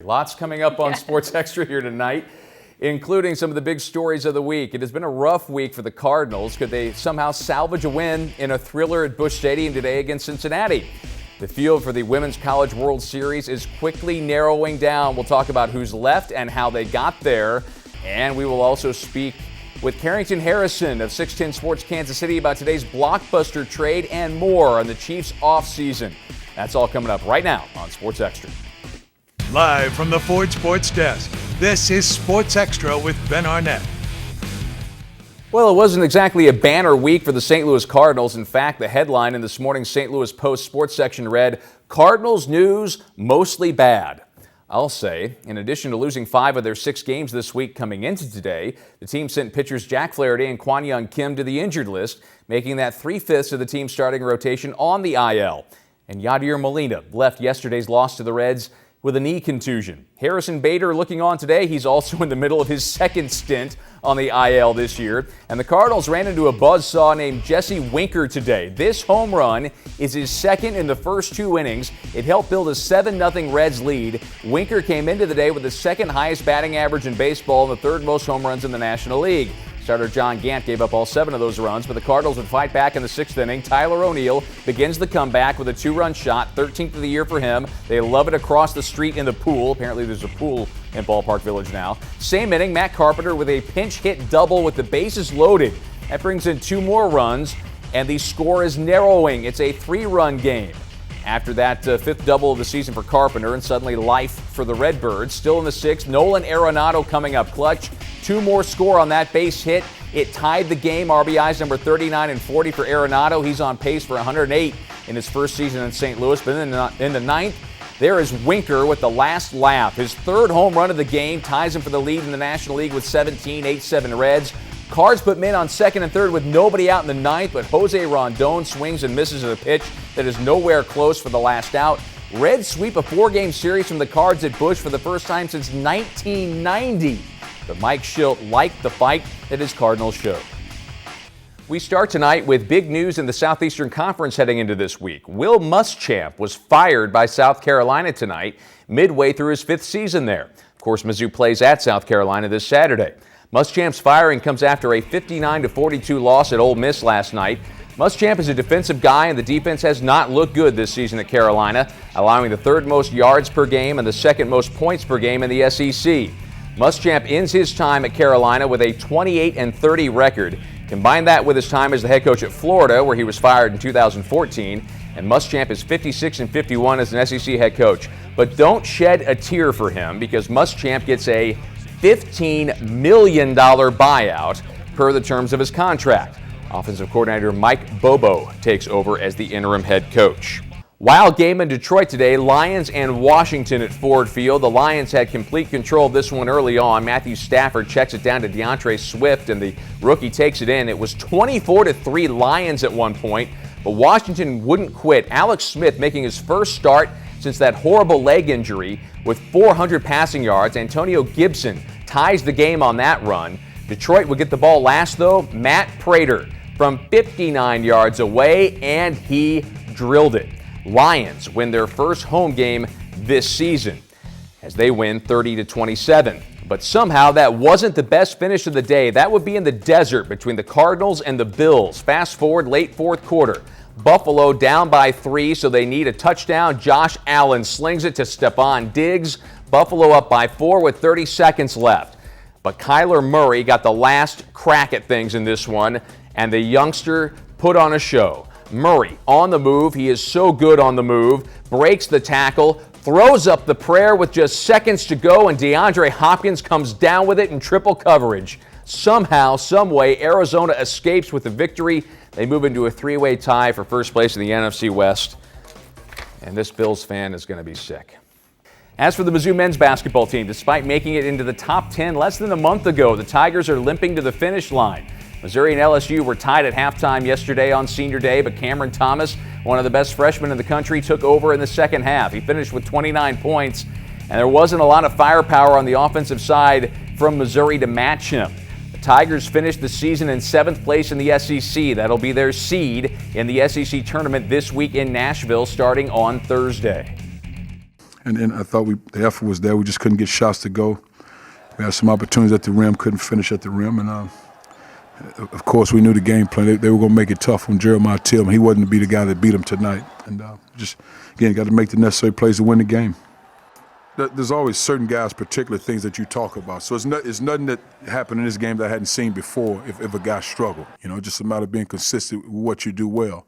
Lots coming up on Sports Extra here tonight, including some of the big stories of the week. It has been a rough week for the Cardinals. Could they somehow salvage a win in a thriller at Busch Stadium today against Cincinnati? The field for the Women's College World Series is quickly narrowing down. We'll talk about who's left and how they got there. And we will also speak with Carrington Harrison of 610 Sports Kansas City about today's blockbuster trade and more on the Chiefs' offseason. That's all coming up right now on Sports Extra. Live from the Ford Sports Desk, this is Sports Extra with Ben Arnett. Well, it wasn't exactly a banner week for the St. Louis Cardinals. In fact, the headline in this morning's St. Louis Post sports section read, "Cardinals news mostly bad." I'll say, in addition to losing 5 of their 6 games this week coming into today, the team sent pitchers Jack Flaherty and Kwon Young Kim to the injured list, making that 3/5 of the team's starting rotation on the IL. And Yadier Molina left yesterday's loss to the Reds with a knee contusion. Harrison Bader looking on today. He's also in the middle of his second stint on the IL this year. And the Cardinals ran into a buzzsaw named Jesse Winker today. This home run is his second in the first 2 innings. It helped build a 7-0 Reds lead. Winker came into the day with the second highest batting average in baseball and the 3rd most home runs in the National League. Starter John Gant gave up all 7 of those runs, but the Cardinals would fight back in the 6th inning. Tyler O'Neill begins the comeback with a 2-run shot, 13th of the year for him. They love it across the street in the pool. Apparently there's a pool in Ballpark Village now. Same inning, Matt Carpenter with a pinch hit double with the bases loaded. That brings in 2 more runs, and the score is narrowing. It's a 3-run game. After that 5th double of the season for Carpenter, and suddenly life for the Redbirds. Still in the 6th, Nolan Arenado coming up clutch. 2 more score on that base hit. It tied the game. RBIs number 39 and 40 for Arenado. He's on pace for 108 in his first season in St. Louis. But in the 9th, there is Winker with the last laugh. His 3rd home run of the game ties him for the lead in the National League with 17, 8-7 Reds. Cards put men on 2nd and 3rd with nobody out in the 9th, but Jose Rondon swings and misses at a pitch that is nowhere close for the last out. Reds sweep a 4-game series from the Cards at Busch for the first time since 1990. But Mike Schilt liked the fight that his Cardinals showed. We start tonight with big news in the Southeastern Conference heading into this week. Will Muschamp was fired by South Carolina tonight, midway through his 5th season there. Of course, Mizzou plays at South Carolina this Saturday. Muschamp's firing comes after a 59-42 loss at Ole Miss last night. Muschamp is a defensive guy, and the defense has not looked good this season at Carolina, allowing the 3rd most yards per game and the 2nd most points per game in the SEC. Muschamp ends his time at Carolina with a 28-30 record. Combine that with his time as the head coach at Florida, where he was fired in 2014, and Muschamp is 56-51 as an SEC head coach. But don't shed a tear for him, because Muschamp gets a $15 million buyout per the terms of his contract. Offensive coordinator Mike Bobo takes over as the interim head coach. Wild game in Detroit today, Lions and Washington at Ford Field. The Lions had complete control of this one early on. Matthew Stafford checks it down to DeAndre Swift, and the rookie takes it in. It was 24-3 Lions at one point, but Washington wouldn't quit. Alex Smith making his first start since that horrible leg injury with 400 passing yards. Antonio Gibson ties the game on that run. Detroit would get the ball last, though. Matt Prater from 59 yards away, and he drilled it. Lions win their first home game this season as they win 30-27. But somehow that wasn't the best finish of the day. That would be in the desert between the Cardinals and the Bills. Fast forward late 4th quarter. Buffalo down by 3, so they need a touchdown. Josh Allen slings it to Stephon Diggs. Buffalo up by 4 with 30 seconds left. But Kyler Murray got the last crack at things in this one, and the youngster put on a show. Murray on the move. He is so good on the move. Breaks the tackle, throws up the prayer with just seconds to go, and DeAndre Hopkins comes down with it in triple coverage. Somehow, someway, Arizona escapes with the victory. They move into a 3-way tie for first place in the NFC West. And this Bills fan is going to be sick. As for the Mizzou men's basketball team, despite making it into the top 10 less than a month ago, the Tigers are limping to the finish line. Missouri and LSU were tied at halftime yesterday on Senior Day, but Cameron Thomas, one of the best freshmen in the country, took over in the second half. He finished with 29 points, and there wasn't a lot of firepower on the offensive side from Missouri to match him. The Tigers finished the season in 7th place in the SEC. That'll be their seed in the SEC tournament this week in Nashville starting on Thursday. and I thought the effort was there. We just couldn't get shots to go. We had some opportunities at the rim, couldn't finish at the rim, and of course we knew the game plan. They were going to make it tough on Jeremiah Tillman. He wasn't to be the guy that beat him tonight, and just again got to make the necessary plays to win the game. There's always certain guys, particular things that you talk about. So it's nothing that happened in this game that I hadn't seen before. If a guy struggled, just a matter of being consistent with what you do well.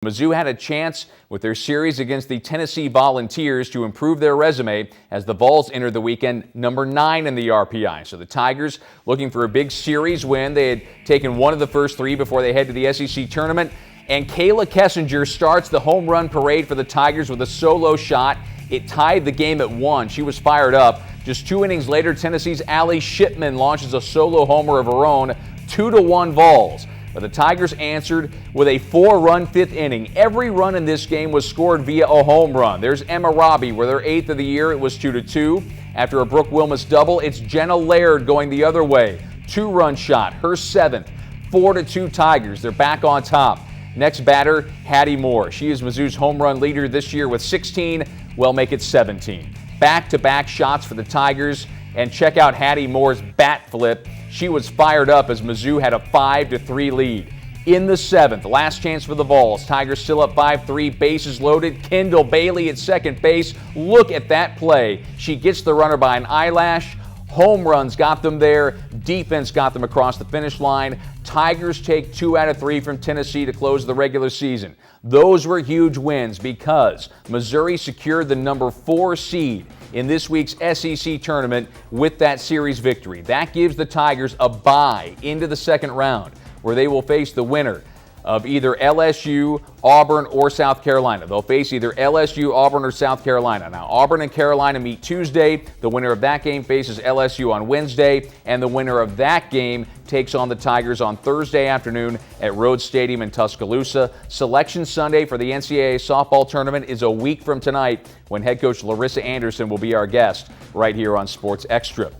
Mizzou had a chance with their series against the Tennessee Volunteers to improve their resume as the Vols entered the weekend number 9 in the RPI. So the Tigers looking for a big series win. They had taken one of the first 3 before they head to the SEC tournament. And Kayla Kessinger starts the home run parade for the Tigers with a solo shot. It tied the game at 1. She was fired up. Just 2 innings later, Tennessee's Allie Shipman launches a solo homer of her own, 2-1 Vols. But the Tigers answered with a 4-run 5th inning. Every run in this game was scored via a home run. There's Emma Robbie with her 8th of the year. It was 2-2. After a Brooke Wilmus double, it's Jenna Laird going the other way. 2-run shot, her 7th. 4-2 Tigers. They're back on top. Next batter, Hattie Moore. She is Mizzou's home run leader this year with 16. Well, make it 17. Back-to-back shots for the Tigers. And check out Hattie Moore's bat flip. She was fired up as Mizzou had a 5-3 lead. In the 7th, last chance for the Vols. Tigers still up 5-3, bases loaded. Kendall Bailey at second base. Look at that play. She gets the runner by an eyelash. Home runs got them there. Defense got them across the finish line. Tigers take 2 out of 3 from Tennessee to close the regular season. Those were huge wins because Missouri secured the number 4 seed in this week's SEC tournament with that series victory. That gives the Tigers a bye into the second round where they will face the winner of either LSU, Auburn, or South Carolina. They'll face either LSU, Auburn, or South Carolina. Now, Auburn and Carolina meet Tuesday. The winner of that game faces LSU on Wednesday, and the winner of that game takes on the Tigers on Thursday afternoon at Rhodes Stadium in Tuscaloosa. Selection Sunday for the NCAA softball tournament is a week from tonight when head coach Larissa Anderson will be our guest right here on Sports Extra.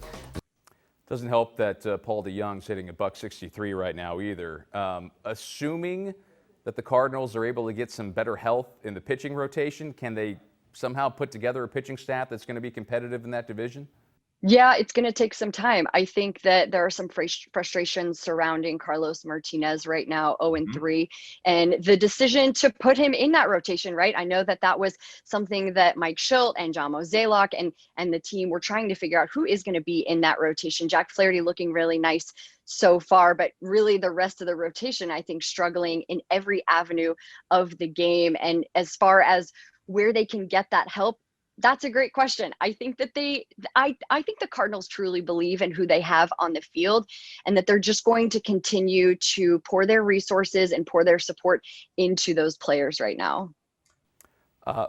Doesn't help that Paul DeYoung's hitting $163 right now either. Assuming that the Cardinals are able to get some better health in the pitching rotation, can they somehow put together a pitching staff that's going to be competitive in that division? Yeah, it's going to take some time. I think that there are some frustrations surrounding Carlos Martinez right now, 0-3, and the decision to put him in that rotation, right? I know that was something that Mike Schilt and John Mozeliak and the team were trying to figure out who is going to be in that rotation. Jack Flaherty looking really nice so far, but really the rest of the rotation, I think, struggling in every avenue of the game. And as far as where they can get that help, that's a great question. I think that I think the Cardinals truly believe in who they have on the field and that they're just going to continue to pour their resources and pour their support into those players right now.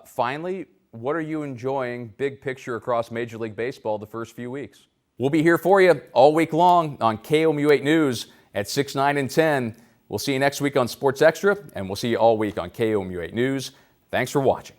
Finally, what are you enjoying big picture across Major League Baseball the first few weeks? We'll be here for you all week long on KOMU 8 News at 6, 9, and 10. We'll see you next week on Sports Extra, and we'll see you all week on KOMU 8 News. Thanks for watching.